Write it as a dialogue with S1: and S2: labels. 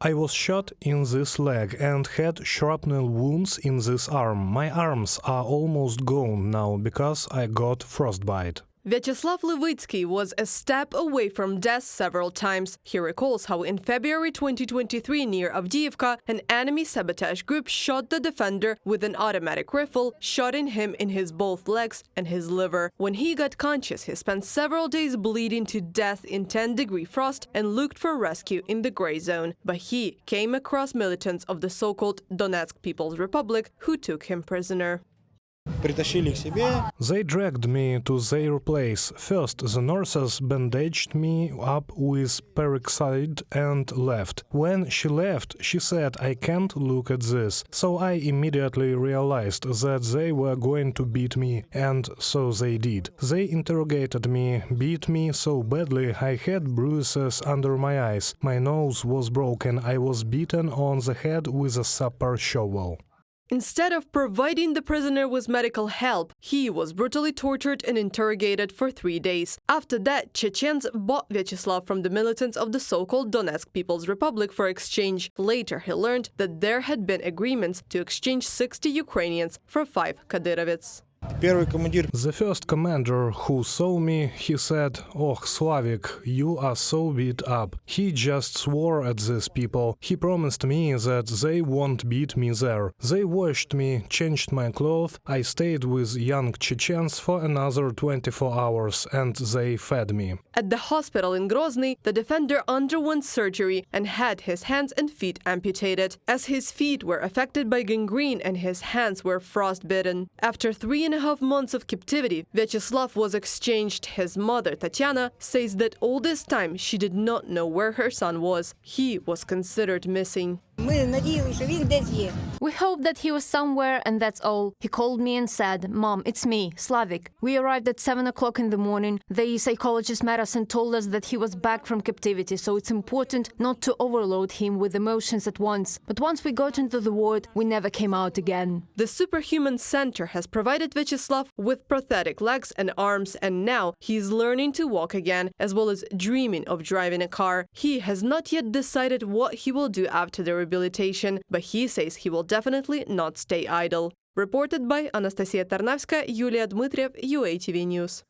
S1: I was shot in this leg and had shrapnel wounds in this arm. My arms are almost gone now because I got frostbite.
S2: Vyacheslav Levitsky was a step away from death several times. He recalls how in February 2023 near Avdiivka, an enemy sabotage group shot the defender with an automatic rifle, shotting him in his both legs and his liver. When he got conscious, he spent several days bleeding to death in 10-degree frost and looked for rescue in the gray zone. But he came across militants of the so-called Donetsk People's Republic who took him prisoner.
S1: They dragged me to their place. First, the nurses bandaged me up with peroxide and left. When she left, she said, "I can't look at this." So I immediately realized that they were going to beat me, and so they did. They interrogated me, beat me so badly I had bruises under my eyes. My nose was broken. I was beaten on the head with a supper shovel.
S2: Instead of providing the prisoner with medical help, he was brutally tortured and interrogated for 3 days. After that, Chechens bought Vyacheslav from the militants of the so-called Donetsk People's Republic for exchange. Later, he learned that there had been agreements to exchange 60 Ukrainians for 5 Kadyrovids.
S1: The first commander who saw me, he said, "Oh, Slavik, you are so beat up." He just swore at these people. He promised me that they won't beat me there. They washed me, changed my clothes. I stayed with young Chechens for another 24 hours, and they fed me.
S2: At the hospital in Grozny, the defender underwent surgery and had his hands and feet amputated, as his feet were affected by gangrene and his hands were frostbitten. After 3.5 months of captivity, Vyacheslav was exchanged. His mother, Tatiana, says that all this time she did not know where her son was. He was considered missing.
S3: We hoped that he was somewhere, and that's all. He called me and said, "Mom, it's me, Slavik." We arrived at 7 o'clock in the morning. The psychologist met us and told us that he was back from captivity, so it's important not to overload him with emotions at once. But once we got into the ward, we never came out again.
S2: The Superhuman Center has provided Vyacheslav with prosthetic legs and arms, and now he's learning to walk again, as well as dreaming of driving a car. He has not yet decided what he will do after the rehabilitation, but he says he will definitely not stay idle. Reported by Anastasia Tarnavska, Yulia Dmitriev, UATV News.